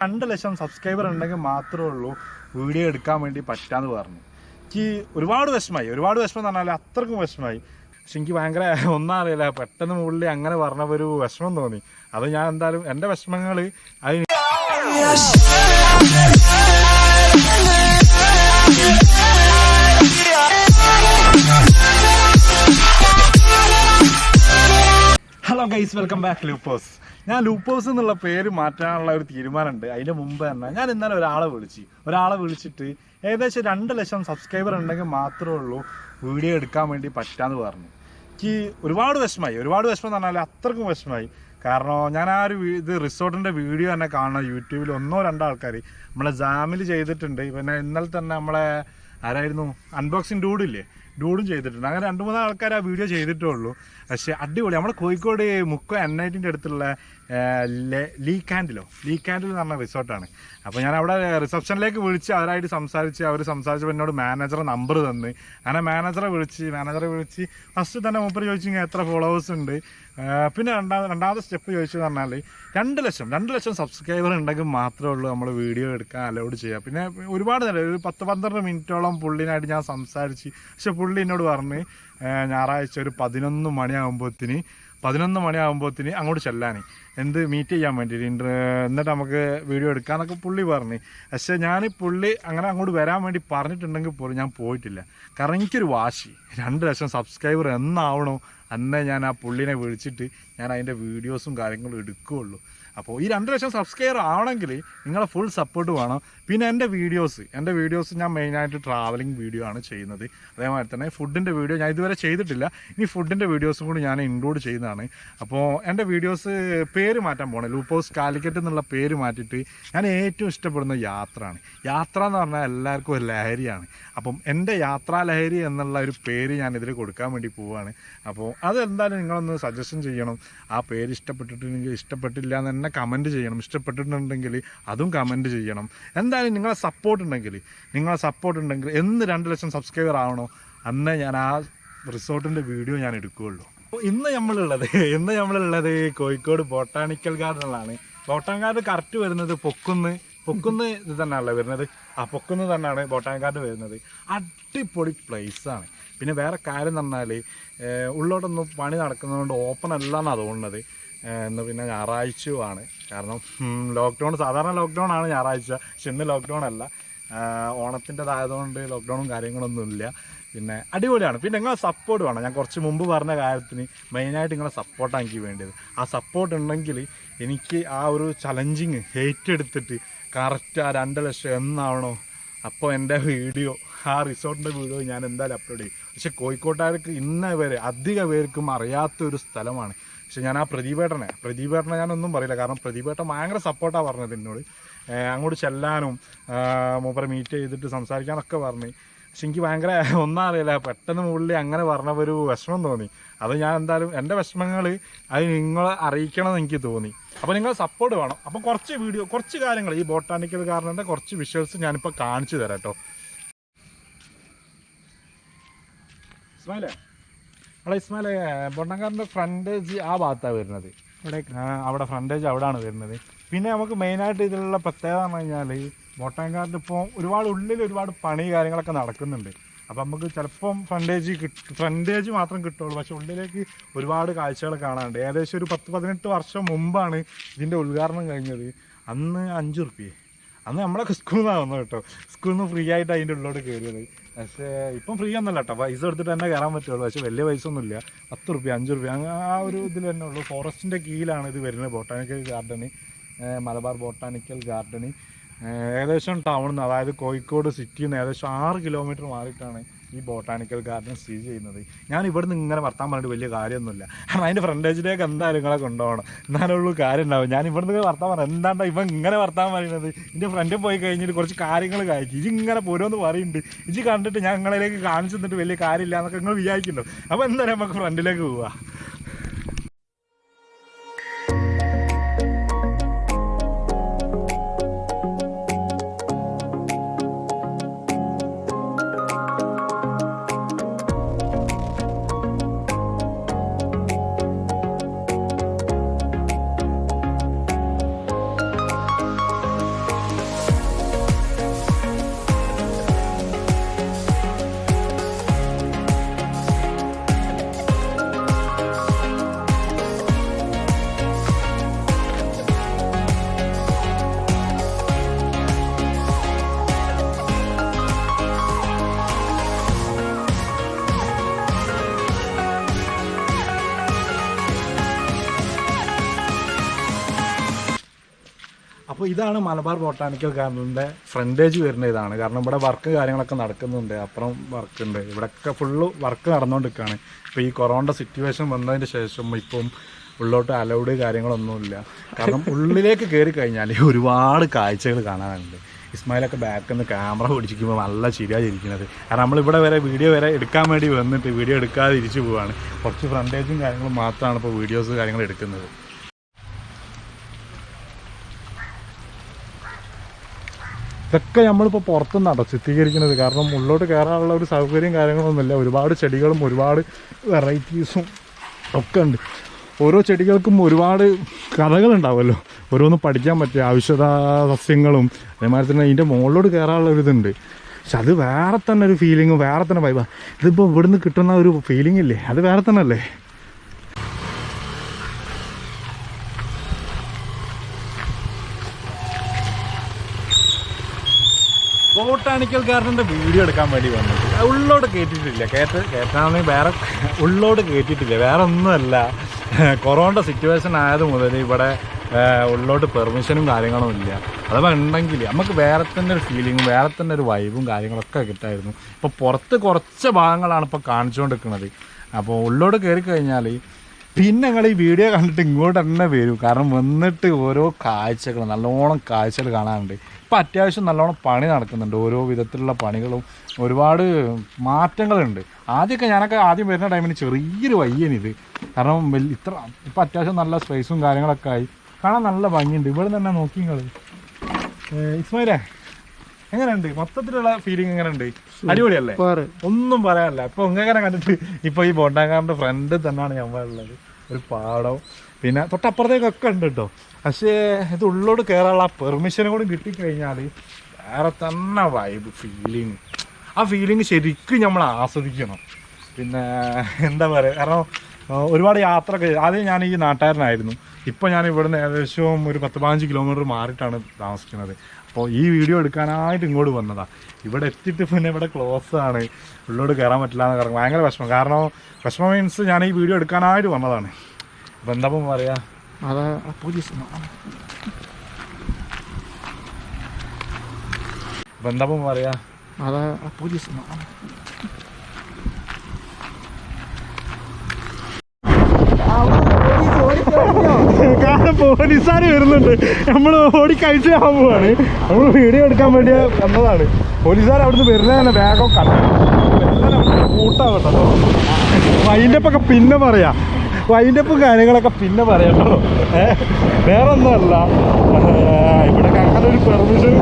2 ലക്ഷം subscriber ഉണ്ടെങ്കിൽ മാത്രമേ ഉള്ളൂ വീഡിയോ എടുക്കാൻ വേണ്ടി പറ്റാന്ന് പറഞ്ഞു. എനിക്ക് ഒരുപാട് വിഷമം എന്ന് പറഞ്ഞാൽ അത്രക്കും വിഷമമായി. പക്ഷെ എനിക്ക് ഭയങ്കര ഒന്നും അറിയില്ല, പെട്ടെന്ന് മുകളിൽ അങ്ങനെ പറഞ്ഞപ്പോൾ ഒരു വിഷമം തോന്നി. അത് ഞാൻ എന്തായാലും എൻ്റെ വിഷമങ്ങൾ അത് ഹലോ ഗൈസ്, വെൽക്കം ബാക്ക് ലൂപ്പോസ്. ഞാൻ ലൂപ്പോസ് എന്നുള്ള പേര് മാറ്റാനുള്ള ഒരു തീരുമാനമുണ്ട്. അതിൻ്റെ മുമ്പ് തന്നെ ഞാൻ ഇന്നലെ ഒരാളെ വിളിച്ചിട്ട് ഏകദേശം 2 ലക്ഷം സബ്സ്ക്രൈബർ ഉണ്ടെങ്കിൽ മാത്രമേ ഉള്ളൂ വീഡിയോ എടുക്കാൻ വേണ്ടി പറ്റാന്ന് പറഞ്ഞു. എനിക്ക് ഒരുപാട് വിഷമം എന്ന് പറഞ്ഞാൽ അത്രക്കും വിഷമമായി. കാരണം ഞാൻ ആ ഒരു റിസോർട്ടിൻ്റെ വീഡിയോ തന്നെ കാണണം യൂട്യൂബിൽ 1-2 ആൾക്കാർ നമ്മളെ ജാമിൽ ചെയ്തിട്ടുണ്ട്. പിന്നെ ഇന്നലെ തന്നെ നമ്മളെ ആരായിരുന്നു അൺബോക്സിങ് ഡൂഡും ചെയ്തിട്ടുണ്ട്. അങ്ങനെ 2-3 ആൾക്കാർ ആ വീഡിയോ ചെയ്തിട്ടേ ഉള്ളൂ. പക്ഷേ അടിപൊളി. നമ്മുടെ കോഴിക്കോട് മുക്കം NITൻ്റെ അടുത്തുള്ള ലീക്കാൻഡിൽ എന്ന് പറഞ്ഞ റിസോർട്ടാണ്. അപ്പോൾ ഞാൻ അവിടെ റിസപ്ഷനിലേക്ക് വിളിച്ച് അവരായിട്ട് സംസാരിച്ചപ്പോൾ എന്നോട് മാനേജറെ നമ്പർ തന്ന്. അങ്ങനെ മാനേജറെ വിളിച്ച് ഫസ്റ്റ് തന്നെ മൂപ്പർ ചോദിച്ചു എത്ര ഫോളോവേഴ്സ് ഉണ്ട്. പിന്നെ രണ്ടാമത്തെ സ്റ്റെപ്പ് ചോദിച്ചതെന്ന് പറഞ്ഞാൽ 2 ലക്ഷം സബ്സ്ക്രൈബർ ഉണ്ടെങ്കിൽ മാത്രമേ ഉള്ളൂ നമ്മൾ വീഡിയോ എടുക്കാൻ അലൗഡ് ചെയ്യുക. പിന്നെ ഒരുപാട് നേരം ഒരു 10-12 മിനിറ്റോളം പുള്ളിനായിട്ട് ഞാൻ സംസാരിച്ച്. പക്ഷെ പുള്ളി എന്നോട് പറഞ്ഞ് ഞായറാഴ്ച ഒരു 11 മണിയാകുമ്പോഴത്തേന് അങ്ങോട്ട് ചെല്ലാൻ മീറ്റ് ചെയ്യാൻ വേണ്ടിയിട്ട് എന്നിട്ട് നമുക്ക് വീഡിയോ എടുക്കാമെന്നൊക്കെ പുള്ളി പറഞ്ഞ്. പക്ഷേ പുള്ളി അങ്ങനെ അങ്ങോട്ട് വരാൻ വേണ്ടി പറഞ്ഞിട്ടുണ്ടെങ്കിൽ പോലും ഞാൻ പോയിട്ടില്ല. കാരണം എനിക്കൊരു വാശി, 2 ലക്ഷം സബ്സ്ക്രൈബർ എന്നാവണോ അന്നേ ഞാൻ ആ പുള്ളിനെ വിളിച്ചിട്ട് ഞാൻ അതിൻ്റെ വീഡിയോസും കാര്യങ്ങളും എടുക്കുകയുള്ളൂ. അപ്പോൾ ഈ 2 ലക്ഷം സബ്സ്ക്രൈബർ ആവണമെങ്കിൽ നിങ്ങളെ ഫുൾ സപ്പോർട്ട് വേണം. പിന്നെ എൻ്റെ വീഡിയോസ് ഞാൻ മെയിനായിട്ട് ട്രാവലിംഗ് വീഡിയോ ആണ് ചെയ്യുന്നത്. അതേമാതിരി തന്നെ ഫുഡിൻ്റെ വീഡിയോ ഞാൻ ഇതുവരെ ചെയ്തിട്ടില്ല. ഇനി ഫുഡിൻ്റെ വീഡിയോസും കൂടി ഞാൻ ഇൻക്ലൂഡ് ചെയ്യുന്നതാണ്. അപ്പോൾ എൻ്റെ വീഡിയോസ് പേര് മാറ്റാൻ പോകണം. ലൂപ്പോസ് കാലിക്കറ്റ് എന്നുള്ള പേര് മാറ്റിയിട്ട് ഞാൻ ഏറ്റവും ഇഷ്ടപ്പെടുന്ന യാത്ര എന്ന് പറഞ്ഞാൽ എല്ലാവർക്കും ഒരു ലഹരിയാണ്. അപ്പം എൻ്റെ യാത്രാ ലഹരി എന്നുള്ള ഒരു പേര് ഞാൻ ഇതിൽ കൊടുക്കാൻ വേണ്ടി പോവുകയാണ്. അപ്പോൾ അതെന്തായാലും നിങ്ങളൊന്ന് സജഷൻ ചെയ്യണം. ആ പേര് ഇഷ്ടപ്പെട്ടില്ല എന്ന് തന്നെ കമൻറ്റ് ചെയ്യണം. ഇഷ്ടപ്പെട്ടിട്ടുണ്ടെങ്കിൽ അതും കമൻറ്റ് ചെയ്യണം. എന്തായാലും നിങ്ങളെ സപ്പോർട്ട് ഉണ്ടെങ്കിൽ എന്ന് 2 ലക്ഷം സബ്സ്ക്രൈബർ ആവണോ അന്നേ ഞാൻ ആ റിസോർട്ടിൻ്റെ വീഡിയോ ഞാൻ എടുക്കുകയുള്ളൂ. അപ്പോൾ ഇന്ന് നമ്മളുള്ളത് കോഴിക്കോട് ബൊട്ടാണിക്കൽ ഗാർഡനിലാണ്. ബൊട്ടാണിക്കൽ ഗാർഡൻ കറക്റ്റ് വരുന്നത് പൊക്കുന്ന് ഇത് തന്നെയാണല്ലോ വരുന്നത്. ആ പൊക്കുന്ന് തന്നെയാണ് ബൊട്ടാണിക്കൽ ഗാർഡൻ വരുന്നത്. അടിപൊളി പ്ലേസാണ്. പിന്നെ വേറെ കാര്യം എന്ന് പറഞ്ഞാൽ ഉള്ളോട്ടൊന്നും പണി നടക്കുന്നതുകൊണ്ട് ഓപ്പൺ അല്ല എന്നാണ് തോന്നുന്നത്. ഇന്ന് പിന്നെ ഞായറാഴ്ചയുമാണ്. കാരണം സാധാരണ ലോക്ക്ഡൗൺ ആണ് ഞായറാഴ്ച. പക്ഷെ ഇന്ന് ലോക്ക്ഡൗൺ അല്ല, ഓണത്തിൻ്റെതായതുകൊണ്ട് ലോക്ക്ഡൗണും കാര്യങ്ങളൊന്നുമില്ല. പിന്നെ അടിപൊളിയാണ്. പിന്നെ നിങ്ങളെ സപ്പോർട്ട് വേണം. ഞാൻ കുറച്ച് മുമ്പ് പറഞ്ഞ കാര്യത്തിന് മെയിനായിട്ട് നിങ്ങളെ സപ്പോർട്ടാണ് എനിക്ക് വേണ്ടത്. ആ സപ്പോർട്ട് ഉണ്ടെങ്കിൽ എനിക്ക് ആ ഒരു ചലഞ്ചിങ് ഏറ്റെടുത്തിട്ട് കറക്റ്റ് ആ 2 ലക്ഷം എന്നാവണോ അപ്പോൾ എൻ്റെ വീഡിയോ ആ റിസോർട്ടിൻ്റെ വീഡിയോ ഞാൻ എന്തായാലും അപ്ലോഡ് ചെയ്യും. പക്ഷെ കോഴിക്കോട്ടുകാർക്ക് ഇന്നേ വരെ അധിക പേർക്കും അറിയാത്തൊരു സ്ഥലമാണ്. പക്ഷെ ഞാൻ ആ പ്രദീപേട്ടനെ ഞാനൊന്നും പറയില്ല. കാരണം പ്രദീപേട്ടൻ ഭയങ്കര സപ്പോർട്ടാണ് പറഞ്ഞത് എന്നോട്. അങ്ങോട്ട് ചെല്ലാനും മൂപ്പരെ മീറ്റ് ചെയ്തിട്ട് സംസാരിക്കാനൊക്കെ പറഞ്ഞ്. പക്ഷെ എനിക്ക് ഭയങ്കര ഒന്നും അറിയില്ല, പെട്ടെന്ന് മുകളിൽ അങ്ങനെ പറഞ്ഞപ്പോൾ ഒരു വിഷമം തോന്നി. അത് ഞാൻ എന്തായാലും എൻ്റെ വിഷമങ്ങൾ അത് നിങ്ങളെ അറിയിക്കണമെന്ന് എനിക്ക് തോന്നി. അപ്പോൾ നിങ്ങൾ സപ്പോർട്ട് വേണം. അപ്പോൾ കുറച്ച് കാര്യങ്ങൾ ഈ ബൊട്ടാണിക്കൽ ഗാർഡൻ്റെ കുറച്ച് വിഷ്വൽസ് ഞാനിപ്പോൾ കാണിച്ചു തരാം കേട്ടോ. ഇസ്മായിലേ ബൊട്ടാണിക്കലിൻ്റെ ഫ്രണ്ടേജ് ആ ഭാഗത്താണ് വരുന്നത്. അവിടെ ഫ്രണ്ടേജ് അവിടെയാണ് വരുന്നത്. പിന്നെ നമുക്ക് മെയിനായിട്ട് ഇതിലുള്ള പ്രത്യേകത എന്ന് പറഞ്ഞാൽ ബൊട്ടാണിക്കൽ ഇപ്പോൾ ഒരുപാട് പണി കാര്യങ്ങളൊക്കെ നടക്കുന്നുണ്ട്. അപ്പം നമുക്ക് ചിലപ്പം ഫ്രണ്ടേജ് മാത്രം കിട്ടുള്ളൂ. പക്ഷെ ഉള്ളിലേക്ക് ഒരുപാട് കാഴ്ചകൾ കാണാനുണ്ട്. ഏകദേശം ഒരു 10-18 വർഷം മുമ്പാണ് ഇതിൻ്റെ ഉദ്ഘാടനം കഴിഞ്ഞത്. അന്ന് 5 റുപ്യ, അന്ന് നമ്മളൊക്കെ സ്കൂളിൽ നിന്നാണ് വന്നത് കേട്ടോ. സ്കൂളിൽ നിന്ന് ഫ്രീ ആയിട്ട് അതിൻ്റെ ഉള്ളിലോട്ട് കയറിയത്. പക്ഷേ ഇപ്പം ഫ്രീ ഒന്നുമല്ല കേട്ടോ, പൈസ എടുത്തിട്ട് തന്നെ കയറാൻ പറ്റുള്ളൂ. പക്ഷേ വലിയ പൈസ ഒന്നുമില്ല, 10 റുപ്യ 5 റുപ്യ ആ ഒരു ഇതിൽ തന്നെ ഉള്ളൂ. ഫോറസ്റ്റിൻ്റെ കീഴിലാണ് ഇത് വരുന്നത്. ബൊട്ടാണിക്കൽ ഗാർഡന്, മലബാർ ബൊട്ടാണിക്കൽ ഗാർഡന് ഏകദേശം ടൗണിൽ നിന്ന്, അതായത് കോഴിക്കോട് സിറ്റിയിൽ നിന്ന് ഏകദേശം 6 കിലോമീറ്റർ മാറിയിട്ടാണ് ഈ ബൊട്ടാണിക്കൽ ഗാർഡൻ സ്ഥിതി ചെയ്യുന്നത്. ഞാൻ ഇവിടെ നിന്ന് ഇങ്ങനെ വർത്താൻ പറഞ്ഞിട്ട് വലിയ കാര്യമൊന്നുമില്ല. കാരണം അതിൻ്റെ ഫ്രണ്ടേജിലേക്ക് എന്തായാലും നിങ്ങളെ കൊണ്ടുപോകണം, എന്നാലുള്ള കാര്യം ഉണ്ടാവും. ഞാൻ ഇവിടെ നിന്ന് വർത്താൻ പറഞ്ഞു എന്താണ്ടോ ഇപ്പം ഇങ്ങനെ വർത്താൻ പറയുന്നത്. ഇതിൻ്റെ ഫ്രണ്ടിൽ പോയി കഴിഞ്ഞിട്ട് കുറച്ച് കാര്യങ്ങൾ കാണിക്കും. ഇങ്ങനെ പോരോന്ന് പറയുന്നുണ്ട്. കണ്ടിട്ട് ഞാൻ നിങ്ങളിലേക്ക് കാണിച്ചു തന്നിട്ട് വലിയ കാര്യമില്ല എന്നൊക്കെ നിങ്ങൾ വിചാരിക്കുന്നുണ്ടോ. അപ്പോൾ എന്തായാലും നമുക്ക് ഫ്രണ്ടിലേക്ക് പോവാം. അപ്പോൾ ഇതാണ് മലബാർ ബൊട്ടാണിക്കൽ ഗാർഡനിൻ്റെ ഫ്രണ്ടേജ് വരുന്ന ഇതാണ്. കാരണം ഇവിടെ വർക്ക് കാര്യങ്ങളൊക്കെ നടക്കുന്നുണ്ട്, അപ്പുറം വർക്ക് ഉണ്ട്, ഇവിടെയൊക്കെ ഫുള്ള് വർക്ക് നടന്നുകൊണ്ടിരിക്കുകയാണ്. ഇപ്പോൾ ഈ കൊറോണ സിറ്റുവേഷൻ വന്നതിന് ശേഷം ഇപ്പം ഉള്ളോട്ട് അലൗഡ് കാര്യങ്ങളൊന്നുമില്ല. കാരണം ഉള്ളിലേക്ക് കയറി കഴിഞ്ഞാൽ ഒരുപാട് കാഴ്ചകൾ കാണാനുണ്ട്. ഇസ്മായിലൊക്കെ ബാക്കിൽ നിന്ന് ക്യാമറ പിടിച്ചിരിക്കുമ്പോൾ നല്ല ശരിയായിരിക്കുന്നത്. കാരണം നമ്മളിവിടെ വരെ വീഡിയോ വരെ എടുക്കാൻ വേണ്ടി വന്നിട്ട് വീഡിയോ എടുക്കാതെ തിരിച്ചു പോവുകയാണ്. കുറച്ച് ഫ്രണ്ടേജും കാര്യങ്ങളും മാത്രമാണ് ഇപ്പോൾ വീഡിയോസ് കാര്യങ്ങൾ എടുക്കുന്നത്. ഇതൊക്കെ നമ്മളിപ്പോൾ പുറത്തുനിന്നാണ് ചിത്രീകരിക്കുന്നത്. കാരണം ഉള്ളോട്ട് കയറാനുള്ള ഒരു സൗകര്യം കാര്യങ്ങളൊന്നുമില്ല. ഒരുപാട് ചെടികളും ഒരുപാട് വെറൈറ്റീസും ഒക്കെ ഉണ്ട്. ഓരോ ചെടികൾക്കും ഒരുപാട് കഥകളുണ്ടാവുമല്ലോ, ഓരോന്ന് പഠിക്കാൻ പറ്റിയ ഔഷധ സസ്യങ്ങളും. അതേമാതിരി തന്നെ ഇതിൻ്റെ മുകളിലോട്ട് കയറാനുള്ള ഒരു ഇതുണ്ട്. പക്ഷെ അത് വേറെ തന്നെ ഒരു ഫീലിങ്ങും വേറെ തന്നെ വൈബാണ്. ഇതിപ്പോൾ ഇവിടുന്ന് കിട്ടുന്ന ഒരു ഫീലിംഗ് ഇല്ലേ, അത് വേറെ തന്നെ അല്ലേ. ബോട്ടാണിക്കൽ ഗാർഡൻ്റെ വീഡിയോ എടുക്കാൻ വേണ്ടി വന്നിട്ട് ഉള്ളോട് കയറ്റിയിട്ടില്ല. കയറ്റാണെങ്കിൽ വേറെ ഉള്ളോട് കയറ്റിയിട്ടില്ല, വേറെ ഒന്നുമല്ല. കൊറോണ സിറ്റുവേഷൻ ആയത് മുതൽ ഇവിടെ ഉള്ളോട്ട് പെർമിഷനും കാര്യങ്ങളും ഇല്ല. അഥവാ ഉണ്ടെങ്കിൽ നമുക്ക് വേറെ തന്നെ ഒരു ഫീലിങ്ങും വേറെ തന്നെ ഒരു വൈബും കാര്യങ്ങളൊക്കെ കിട്ടായിരുന്നു. ഇപ്പോൾ പുറത്ത് കുറച്ച് ഭാഗങ്ങളാണ് ഇപ്പോൾ കാണിച്ചുകൊണ്ടിരിക്കുന്നത്. അപ്പോൾ ഉള്ളോട്ട് കയറി കഴിഞ്ഞാൽ പിന്നെ ഞങ്ങൾ ഈ വീഡിയോ കണ്ടിട്ട് ഇങ്ങോട്ട് തന്നെ വരും. കാരണം വന്നിട്ട് ഓരോ കാഴ്ചകൾ നല്ലോണം കാഴ്ചകൾ കാണാനുണ്ട്. ഇപ്പം അത്യാവശ്യം നല്ലോണം പണി നടക്കുന്നുണ്ട്, ഓരോ വിധത്തിലുള്ള പണികളും ഒരുപാട് മാറ്റങ്ങളുണ്ട്. ഞാനൊക്കെ ആദ്യം വരുന്ന ടൈമിന് ചെറിയൊരു വയ്യനിത്. കാരണം ഇത്ര ഇപ്പം അത്യാവശ്യം നല്ല സ്പേസും കാര്യങ്ങളൊക്കെ ആയി, കാണാൻ നല്ല ഭംഗിയുണ്ട്. ഇവിടെ തന്നെ നോക്കി നിങ്ങൾ ഇസ്മായിലേ, എങ്ങനെയുണ്ട് മൊത്തത്തിലുള്ള ഫീലിംഗ്? എങ്ങനെയുണ്ട്? അടിപൊളിയല്ലേ? ഒന്നും പറയാനല്ല. ഇപ്പൊ ഇങ്ങനെ കണ്ടിട്ട് ഇപ്പൊ ഈ ബോട്ടാങ്കാരന്റെ ഫ്രണ്ട് തന്നെയാണ് ഞമ്മളുള്ളത്. ഒരു പാടം പിന്നെ തൊട്ടപ്പുറത്തേക്കൊക്കെ ഉണ്ട് കേട്ടോ. പക്ഷേ ഇത് ഉള്ളോട് കയറാനുള്ള ആ പെർമിഷനും കൂടി കിട്ടിക്കഴിഞ്ഞാൽ വേറെ തന്നെ വൈബ് ഫീലിംഗ്. ആ ഫീലിംഗ് ശരിക്കും നമ്മൾ ആസ്വദിക്കണം. പിന്നെ എന്താ പറയുക, കാരണം ഒരുപാട് യാത്രയൊക്കെ ആദ്യം ഞാൻ ഈ നാട്ടുകാരനായിരുന്നു. ഇപ്പോൾ ഞാൻ ഇവിടുന്ന് ഏകദേശം ഒരു 10-15 കിലോമീറ്റർ മാറിയിട്ടാണ് താമസിക്കുന്നത്. അപ്പോൾ ഈ വീഡിയോ എടുക്കാനായിട്ട് ഇങ്ങോട്ട് വന്നതാണ്. ഇവിടെ എത്തിയിട്ട് പിന്നെ ഇവിടെ ക്ലോസ് ആണ്, ഉള്ളോട് കയറാൻ പറ്റില്ല എന്ന് പറഞ്ഞാൽ ഭയങ്കര വിഷമം. കാരണം വിഷമം മീൻസ് ഞാൻ ഈ വീഡിയോ എടുക്കാനായിട്ട് വന്നതാണ്. അപ്പോൾ എന്താ പറയാ, അതാ പോലീസ് ബന്ധപ്പം പറയാ, അതാ പോലീസ് കാരണം പോലീസുകാർ വരുന്നുണ്ട്. നമ്മൾ ഓടി കഴിച്ച് പോവാണ്. നമ്മൾ വീഡിയോ എടുക്കാൻ വേണ്ടി വന്നതാണ്. പോലീസുകാർ അവിടുന്ന് വരുന്നത് തന്നെ വേഗം കൂട്ടാവട്ടോ. വൈൻഡപ്പൊക്കെ പിന്നെ പറയാം, വൈൻഡപ്പ് കാര്യങ്ങളൊക്കെ പിന്നെ പറയാം കേട്ടോ. വേറെ ഒന്നുമല്ല, ഇവിടെ അങ്ങനെ ഒരു പെർമിഷനും